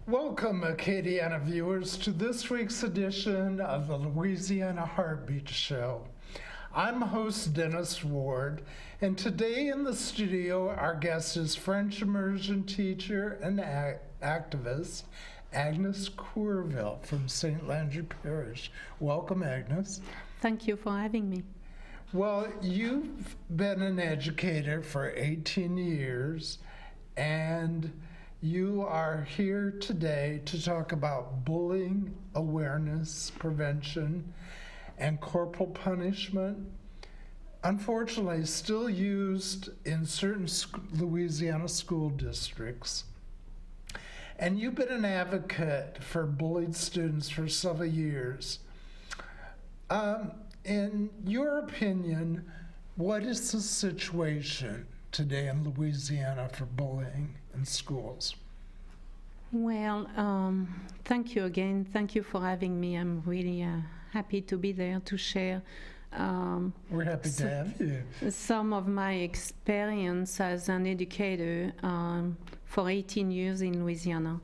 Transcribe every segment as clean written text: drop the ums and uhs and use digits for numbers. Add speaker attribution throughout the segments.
Speaker 1: Welcome, Acadiana viewers, to this week's edition of the Louisiana Heartbeats Show. I'm host Dennis Ward, and today in the studio, our guest is French immersion teacher and activist Agnes Courville from St. Landry Parish. Welcome, Agnes.
Speaker 2: Thank you for having me.
Speaker 1: Well, you've been an educator for 18 years, and you are here today to talk about bullying, awareness, prevention, and corporal punishment. Unfortunately, still used in certain Louisiana school districts. And you've been an advocate for bullied students for several years. In your opinion, what is the situation today in Louisiana for bullying in schools?
Speaker 2: Well, thank you again. Thank you for having me. I'm really happy to be there to share
Speaker 1: We're happy to have you.
Speaker 2: some of my experience as an educator for 18 years in Louisiana.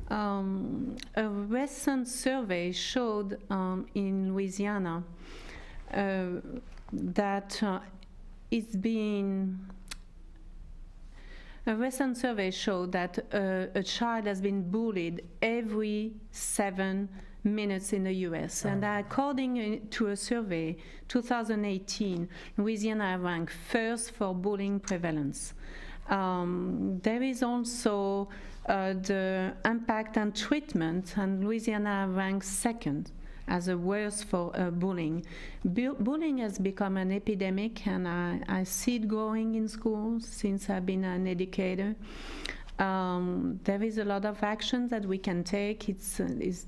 Speaker 2: A recent survey showed in Louisiana that it's been a recent survey showed that a child has been bullied every 7 minutes in the U.S. And according to a survey, 2018, Louisiana ranked first for bullying prevalence. There is also the impact and treatment, and Louisiana ranks second as the worst for bullying. Bullying has become an epidemic, and I see it growing in schools since I've been an educator. There is a lot of action that we can take. It's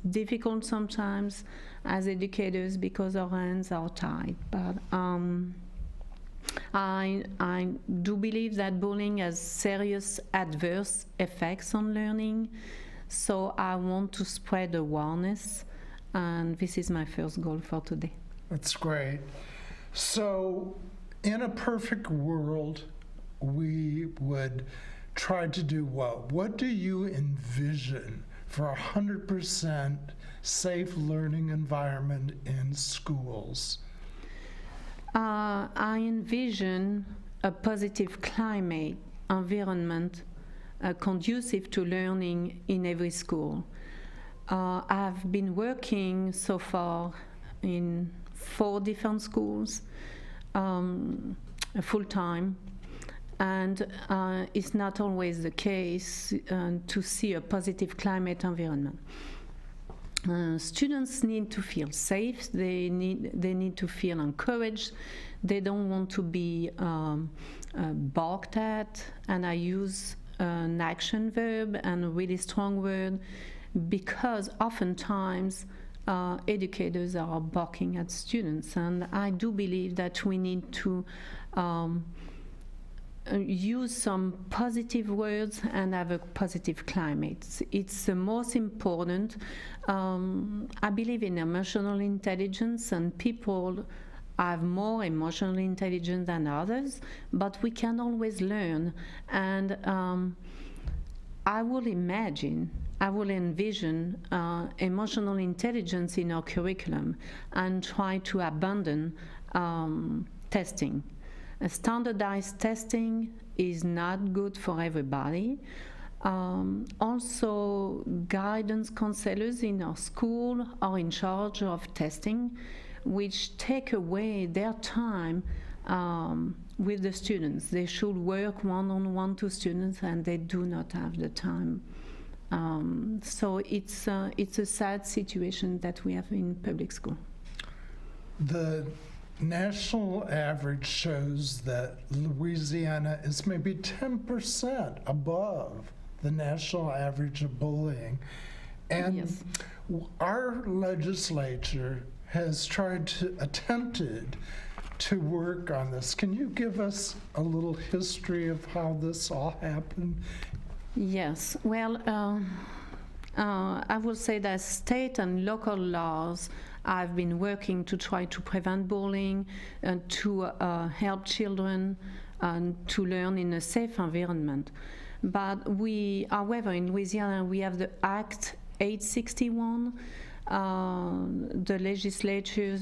Speaker 2: difficult sometimes as educators because our hands are tied. But I do believe that bullying has serious adverse effects on learning, so I want to spread awareness. And this is my first goal for today.
Speaker 1: That's great. So, in a perfect world, we would try to do what? What do you envision for a 100% safe learning environment in schools?
Speaker 2: I envision a positive climate, environment, conducive to learning in every school. I've been working so far in 4 different schools, full-time, and it's not always the case to see a positive climate environment. Students need to feel safe, they need to feel encouraged, they don't want to be balked at, and I use an action verb and a really strong word, because oftentimes educators are barking at students, and I do believe that we need to use some positive words and have a positive climate. It's the most important. I believe in emotional intelligence, and people have more emotional intelligence than others, but we can always learn. And I will envision emotional intelligence in our curriculum and try to abandon testing. Standardized testing is not good for everybody. Also, guidance counselors in our school are in charge of testing, which take away their time with the students. They should work one-on-one to students, and they do not have the time. So it's a sad situation that we have in public school.
Speaker 1: The national average shows that Louisiana is maybe 10% above the national average of bullying. And
Speaker 2: Yes.
Speaker 1: Our legislature has attempted to work on this. Can you give us a little history of how this all happened?
Speaker 2: Yes, well, I will say that state and local laws have been working to try to prevent bullying and to help children to learn in a safe environment. But however, in Louisiana, we have the Act 861. The legislature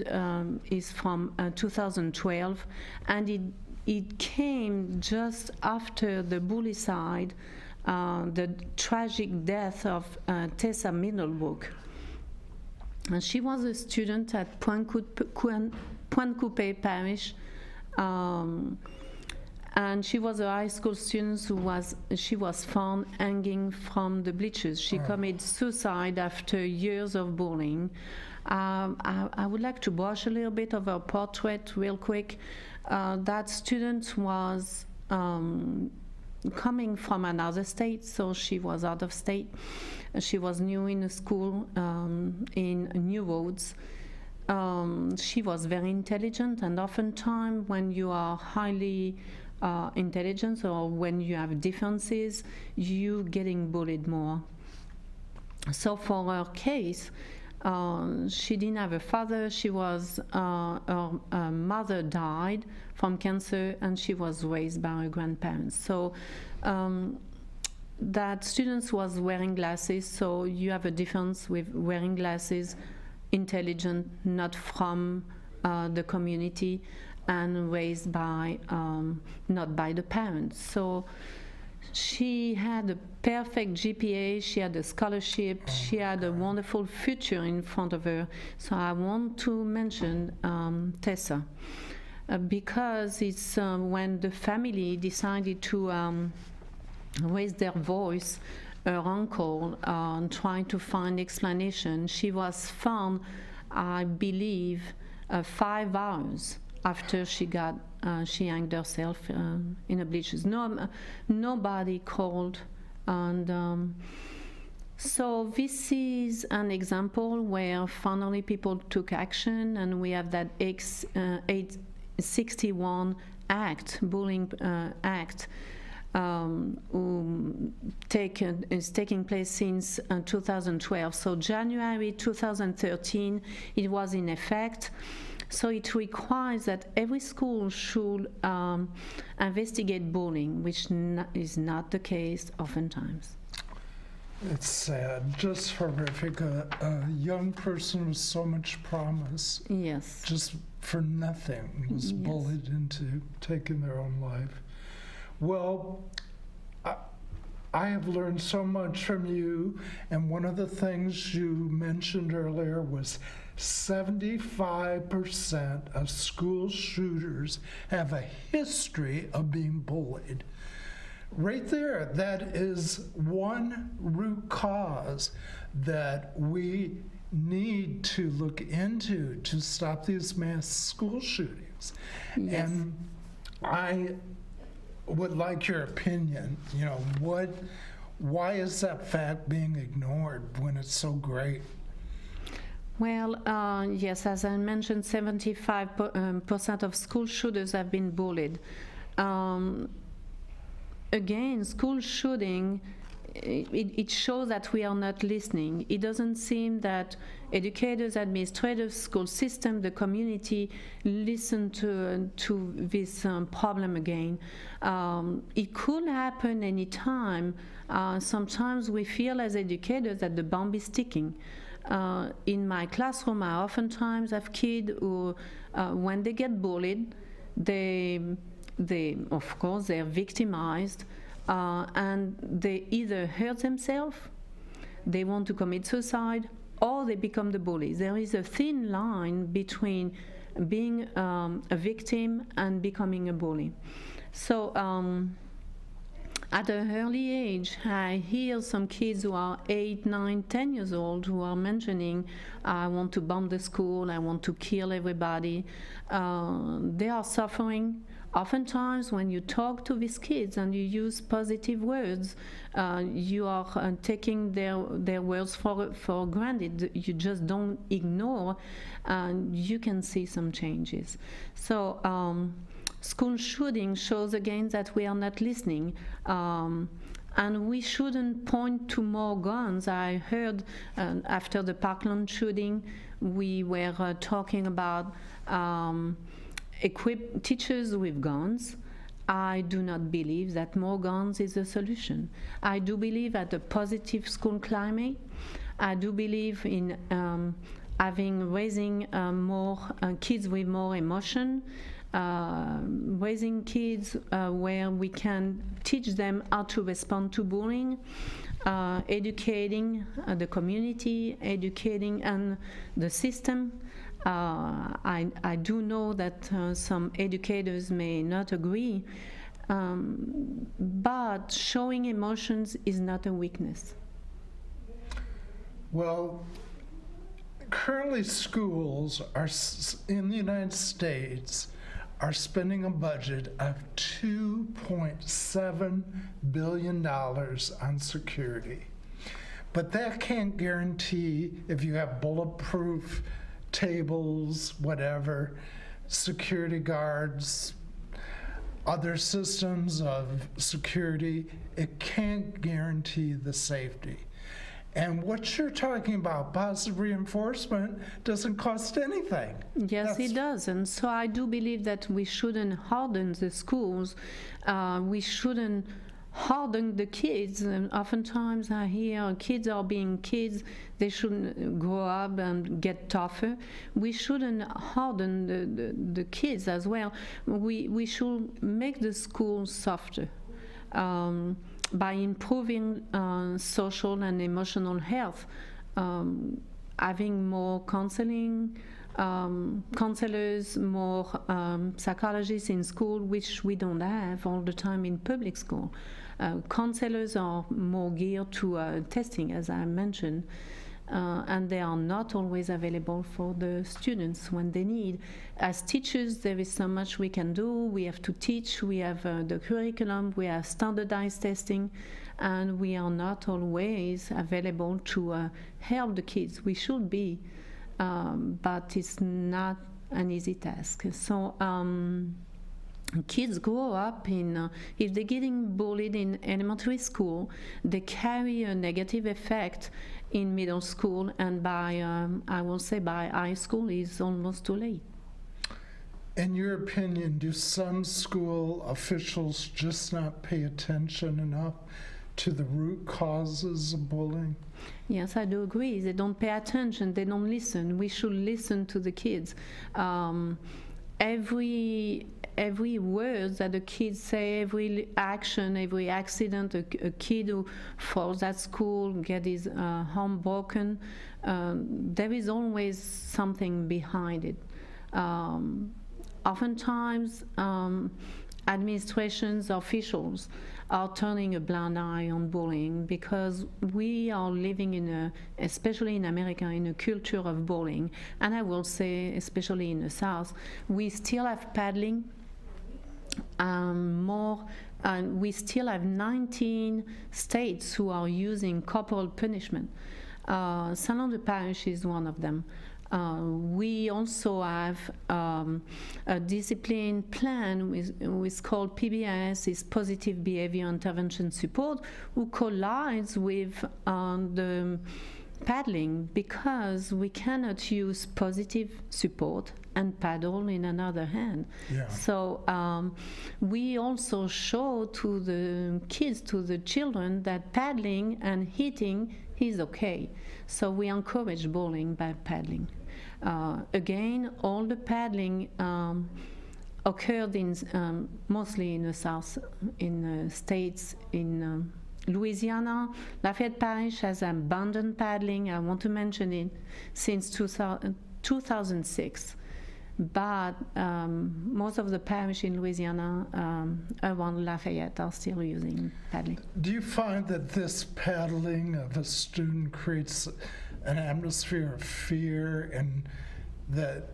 Speaker 2: is from 2012, and it came just after the bullycide, the tragic death of Tessa Middlebrook. And she was a student at Pointe Coupée Parish, and she was a high school student she was found hanging from the bleachers. She committed suicide after years of bullying. I would like to brush a little bit of her portrait real quick. That student was coming from another state, so she was out of state. She was new in a school in New Roads. She was very intelligent, and oftentimes when you are highly intelligent or when you have differences, you getting bullied more. So for her case, she didn't have a father. She was her mother died from cancer, and she was raised by her grandparents. So that student was wearing glasses. So you have a difference with wearing glasses, intelligent, not from the community, and raised by not by the parents. So she had a perfect GPA, she had a scholarship, she had a wonderful future in front of her. So I want to mention Tessa because it's when the family decided to raise their voice, her uncle trying to find explanation. She was found, I believe, 5 hours after she hanged herself in the bleachers. Nobody called, and so this is an example where finally people took action, and we have that 861 Act, bullying Act, is taking place since 2012. So January 2013, it was in effect. So it requires that every school should investigate bullying, which is not the case oftentimes.
Speaker 1: It's sad, just horrific. A young person with so much promise,
Speaker 2: Yes.
Speaker 1: just for nothing, was
Speaker 2: Yes.
Speaker 1: bullied into taking their own life. Well, I have learned so much from you, and one of the things you mentioned earlier was 75% of school shooters have a history of being bullied. Right there, that is one root cause that we need to look into to stop these mass school shootings.
Speaker 2: Yes.
Speaker 1: And I would like your opinion. Why is that fact being ignored when it's so great?
Speaker 2: Well, yes, as I mentioned, 75% of school shooters have been bullied. Again, school shooting, it shows that we are not listening. It doesn't seem that educators, administrators, school system, the community listen to this problem again. It could happen anytime. Sometimes we feel as educators that the bomb is ticking. In my classroom, I oftentimes have kids who, when they get bullied, they of course, they're victimized, and they either hurt themselves, they want to commit suicide, or they become the bullies. There is a thin line between being a victim and becoming a bully. So at an early age, I hear some kids who are 8, 9, 10 years old who are mentioning, I want to bomb the school, I want to kill everybody. They are suffering. Oftentimes, when you talk to these kids and you use positive words, you are taking their words for granted. You just don't ignore, and you can see some changes. So school shooting shows again that we are not listening. And we shouldn't point to more guns. I heard after the shooting, we were talking about equip teachers with guns. I do not believe that more guns is the solution. I do believe at a positive school climate. I do believe in raising more kids with more emotion, raising kids where we can teach them how to respond to bullying, educating the community, educating and the system. I do know that some educators may not agree, but showing emotions is not a weakness.
Speaker 1: Well, currently schools in the United States are spending a budget of $2.7 billion on security. But that can't guarantee, if you have bulletproof tables, whatever, security guards, other systems of security, it can't guarantee the safety. And what you're talking about, positive reinforcement, doesn't cost anything.
Speaker 2: Yes, it does. And so I do believe that we shouldn't harden the schools. We shouldn't harden the kids. And oftentimes I hear kids are being kids. They shouldn't grow up and get tougher. We shouldn't harden the kids as well. We should make the schools softer. By improving social and emotional health, having more counseling, counselors, more psychologists in school, which we don't have all the time in public school. Counselors are more geared to testing, as I mentioned, and they are not always available for the students when they need. As teachers, there is so much we can do. We have to teach, we have the curriculum, we have standardized testing, and we are not always available to help the kids. We should be, but it's not an easy task. So kids grow up if they're getting bullied in elementary school, they carry a negative effect in middle school, and I will say by high school is almost too late.
Speaker 1: In your opinion, do some school officials just not pay attention enough to the root causes of bullying?
Speaker 2: Yes, I do agree. They don't pay attention. They don't listen. We should listen to the kids. Every word that the kids say, every action, every accident, a kid who falls at school, get his arm broken, there is always something behind it. Oftentimes, administrations, officials are turning a blind eye on bullying because we are living especially in America, in a culture of bullying. And I will say, especially in the South, we still have paddling more, and we still have 19 states who are using corporal punishment. San Andrew Parish is one of them. We also have a discipline plan with called PBIS, is Positive Behavior Intervention Support, who collides with the paddling because we cannot use positive support and paddle in another hand.
Speaker 1: Yeah.
Speaker 2: So we also show to the kids, to the children, that paddling and hitting is okay. So we encourage bullying by paddling. Again, all the paddling occurred mostly in the South, in the states, in Louisiana. Lafayette Parish has abandoned paddling. I want to mention it since 2006. But most of the parish in Louisiana around Lafayette are still using paddling.
Speaker 1: Do you find that this paddling of a student creates an atmosphere of fear, and that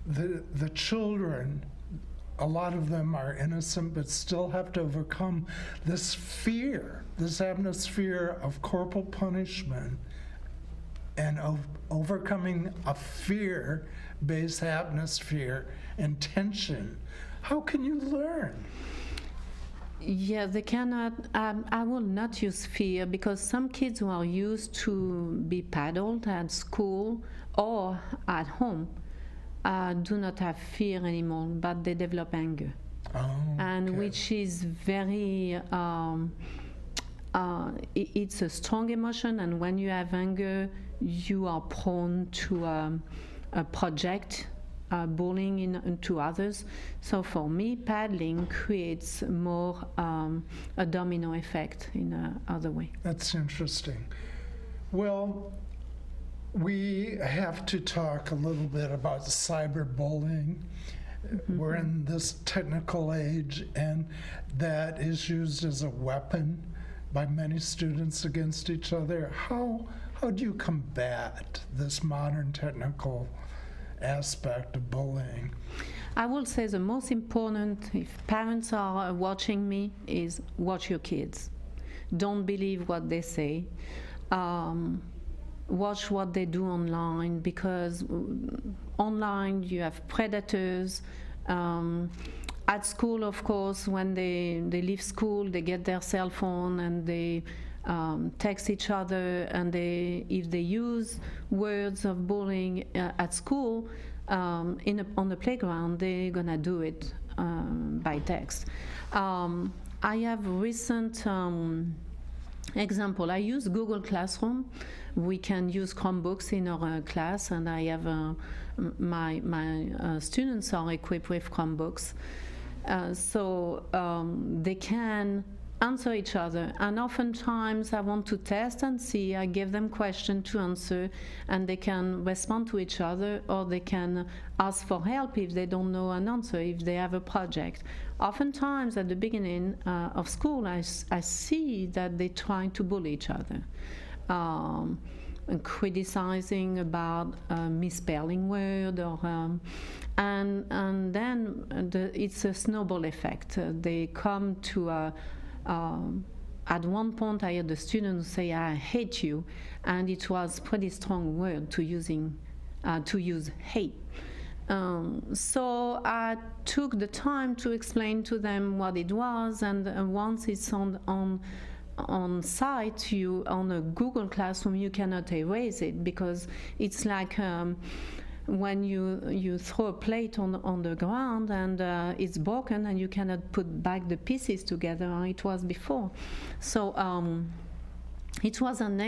Speaker 1: the children, a lot of them are innocent but still have to overcome this fear, this atmosphere of corporal punishment, and overcoming a fear-based atmosphere and tension? How can you learn?
Speaker 2: Yeah, they cannot. I will not use fear because some kids who are used to be paddled at school or at home do not have fear anymore, but they develop anger. and
Speaker 1: okay.
Speaker 2: which is very it's a strong emotion, and when you have anger, you are prone to project bullying into others. So for me, paddling creates more a domino effect in other way.
Speaker 1: That's interesting. Well, we have to talk a little bit about cyberbullying. We're in this technical age, and that is used as a weapon by many students against each other. How do you combat this modern technical aspect of bullying?
Speaker 2: I will say the most important, if parents are watching me, is watch your kids. Don't believe what they say. Watch what they do online, because online you have predators. At school, of course, when they leave school, they get their cell phone and they text each other, and if they use words of bullying at school, on the playground, they're gonna do it by text. I have recent example. I use Google Classroom. We can use Chromebooks in our class, and I have my students are equipped with Chromebooks, so they can answer each other. And oftentimes I want to test and see. I give them questions to answer, and they can respond to each other, or they can ask for help if they don't know an answer, if they have a project. Oftentimes at the beginning of school, I see that they try to bully each other, and criticizing about misspelling word, or and then it's a snowball effect. They come to at one point, I had a student say, "I hate you," and it was pretty strong word to use hate. So I took the time to explain to them what it was, and once it's on site, on a Google Classroom, you cannot erase it, because it's like when you throw a plate on the ground and it's broken, and you cannot put back the pieces together how it was before. So it was an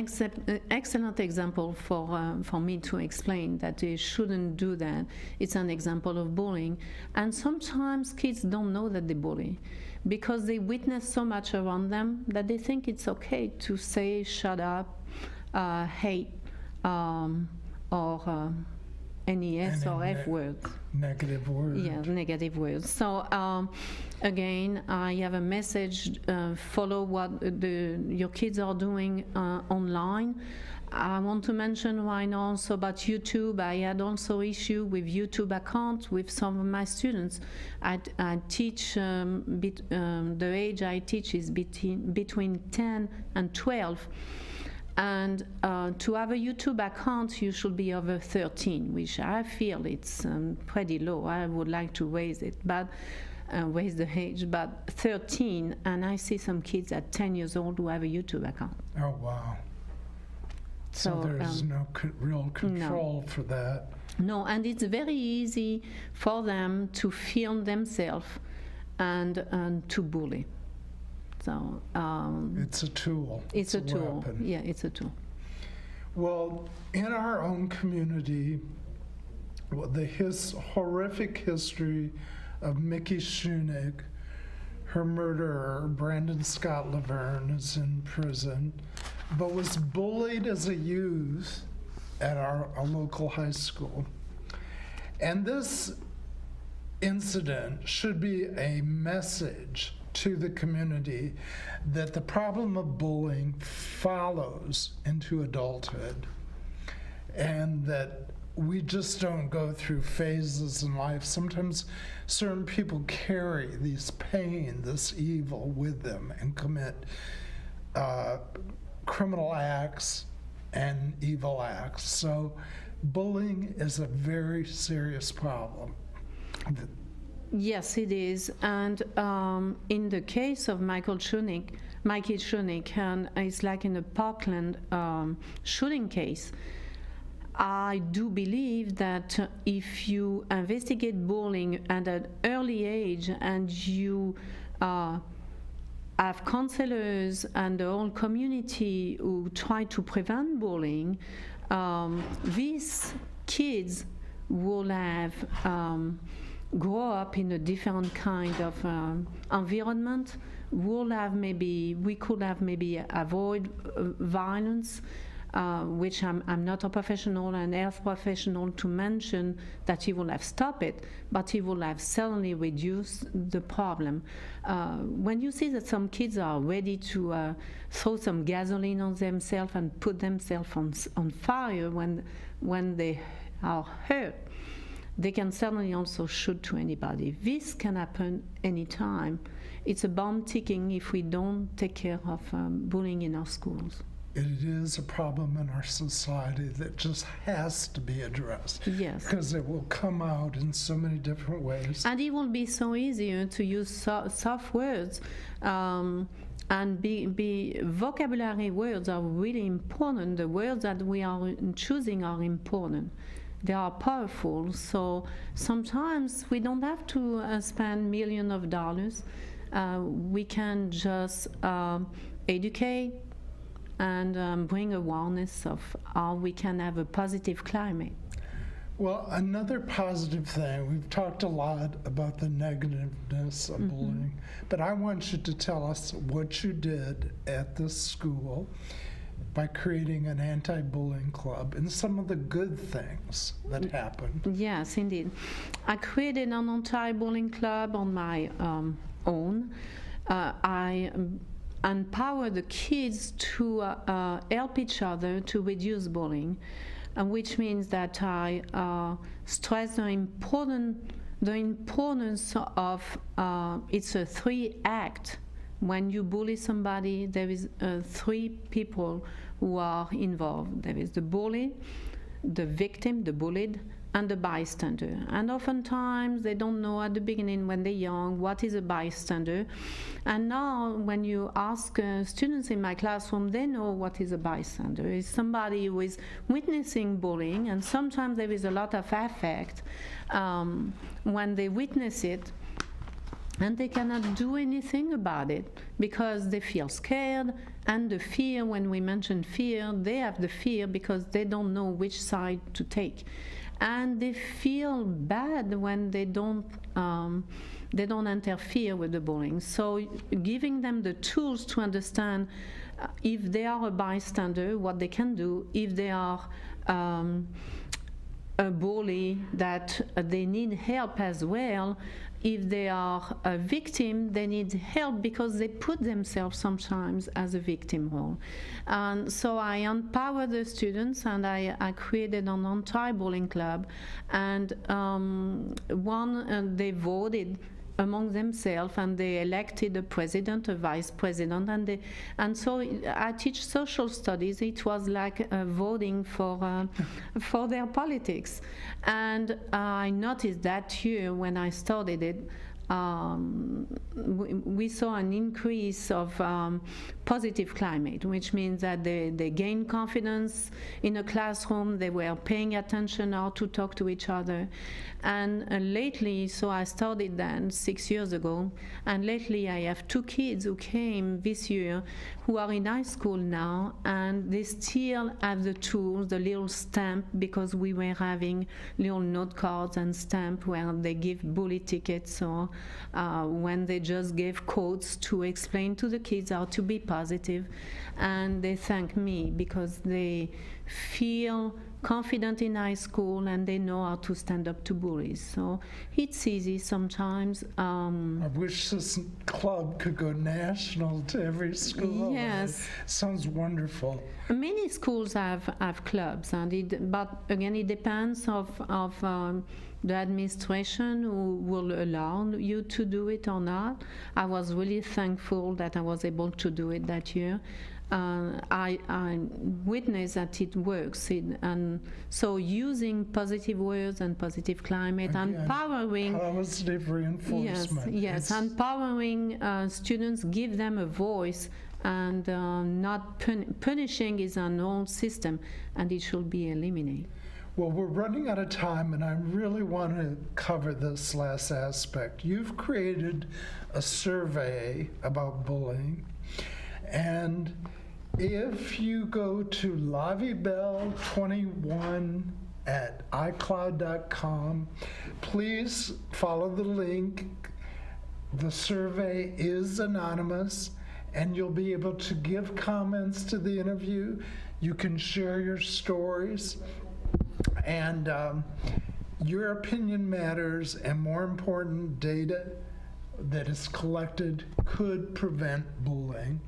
Speaker 2: excellent example for me to explain that they shouldn't do that. It's an example of bullying. And sometimes kids don't know that they bully, because they witness so much around them that they think it's okay to say shut up, hate, or any S or F words.
Speaker 1: Negative words.
Speaker 2: Yeah, negative words. So again, I have a message, follow what your kids are doing online. I want to mention right now also about YouTube. I had also issue with YouTube account with some of my students. I teach, the age I teach is between 10 and 12. And to have a YouTube account, you should be over 13, which I feel it's pretty low. I would like to raise it, but raise the age, but 13, and I see some kids at 10 years old who have a YouTube account.
Speaker 1: Oh, wow. So there's no real control for that.
Speaker 2: No, and it's very easy for them to film themselves and to bully. So
Speaker 1: it's a tool.
Speaker 2: It's a tool.
Speaker 1: Weapon.
Speaker 2: Yeah, it's a tool.
Speaker 1: Well, in our own community, the horrific history of Mickey Schoenig, her murderer, Brandon Scott Laverne, is in prison, but was bullied as a youth at our local high school. And this incident should be a message to the community that the problem of bullying follows into adulthood, and that we just don't go through phases in life. Sometimes certain people carry this pain, this evil with them, and commit criminal acts and evil acts. So bullying is a very serious problem.
Speaker 2: Yes, it is. And in the case of Mikey Schoenig, and it's like in the Parkland shooting case, I do believe that if you investigate bullying at an early age and you have counselors and the whole community who try to prevent bullying, these kids will have grow up in a different kind of environment. We could have maybe avoid violence, which I'm not a professional and health professional to mention that he will have stopped it, but he will have certainly reduced the problem. When you see that some kids are ready to throw some gasoline on themselves and put themselves on fire when they are hurt, they can certainly also shoot to anybody. This can happen anytime. It's a bomb ticking if we don't take care of bullying in our schools.
Speaker 1: It is a problem in our society that just has to be addressed.
Speaker 2: Yes.
Speaker 1: Because it will come out in so many different ways.
Speaker 2: And it will be so easier to use soft words. And vocabulary words are really important. The words that we are choosing are important. They are powerful. So sometimes we don't have to spend millions of dollars. We can just educate and bring awareness of how we can have a positive climate.
Speaker 1: Well, another positive thing, we've talked a lot about the negativeness of bullying, but I want you to tell us what you did at this school by creating an anti-bullying club and some of the good things that happened.
Speaker 2: Yes, indeed. I created an anti-bullying club on my own. I empower the kids to help each other to reduce bullying, which means that I stress the importance of it's a 3-act. When you bully somebody, there is 3 people who are involved. There is the bully, the victim, the bullied, and the bystander. And oftentimes they don't know at the beginning when they're young what is a bystander. And now when you ask students in my classroom, they know what is a bystander. It's somebody who is witnessing bullying, and sometimes there is a lot of affect when they witness it, and they cannot do anything about it because they feel scared. And the fear, when we mention fear, they have the fear because they don't know which side to take. And they feel bad when they don't interfere with the bullying. So giving them the tools to understand if they are a bystander, what they can do, if they are a bully, that they need help as well. If they are a victim, they need help because they put themselves sometimes as a victim role. And so I empower the students, and I created an anti-bullying club. And they voted among themselves, and they elected a president, a vice president, and so I teach social studies. It was like voting for their politics. And I noticed that year when I started it, we saw an increase of positive climate, which means that they gained confidence in a classroom. They were paying attention how to talk to each other. And lately, so I started then 6 years ago, and lately I have 2 kids who came this year who are in high school now, and they still have the tools, the little stamp, because we were having little note cards and stamp where they give bully tickets, or when they just gave quotes to explain to the kids how to be positive. And they thank me because they feel confident in high school and they know how to stand up to bullies. So it's easy sometimes.
Speaker 1: I wish this club could go national to every school.
Speaker 2: Yes.
Speaker 1: Sounds wonderful.
Speaker 2: Many schools have clubs, but again, it depends of the administration who will allow you to do it or not. I was really thankful that I was able to do it that year. I witnessed that it works, and so using positive words and positive climate,
Speaker 1: Again,
Speaker 2: empowering
Speaker 1: positive reinforcement.
Speaker 2: Yes, empowering students, give them a voice, and not punishing is an old system, and it should be eliminated.
Speaker 1: Well, we're running out of time, and I really want to cover this last aspect. You've created a survey about bullying, and if you go to lavibel21@icloud.com, please follow the link. The survey is anonymous, and you'll be able to give comments to the interview. You can share your stories, and your opinion matters, and more important, data that is collected could prevent bullying.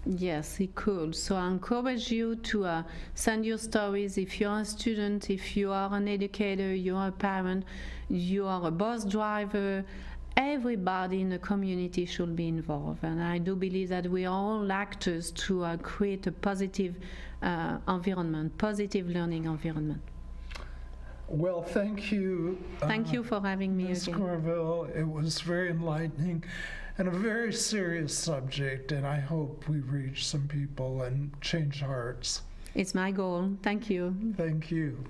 Speaker 2: Yes, it could. So I encourage you to send your stories. If you're a student, if you are an educator, you're a parent, you are a bus driver, everybody in the community should be involved. And I do believe that we are all actors to create a positive environment, positive learning environment.
Speaker 1: Well, thank you.
Speaker 2: Thank you for having me
Speaker 1: Ms.
Speaker 2: again.
Speaker 1: Courville. It was very enlightening and a very serious subject, and I hope we reach some people and change hearts.
Speaker 2: It's my goal. Thank you.
Speaker 1: Thank you.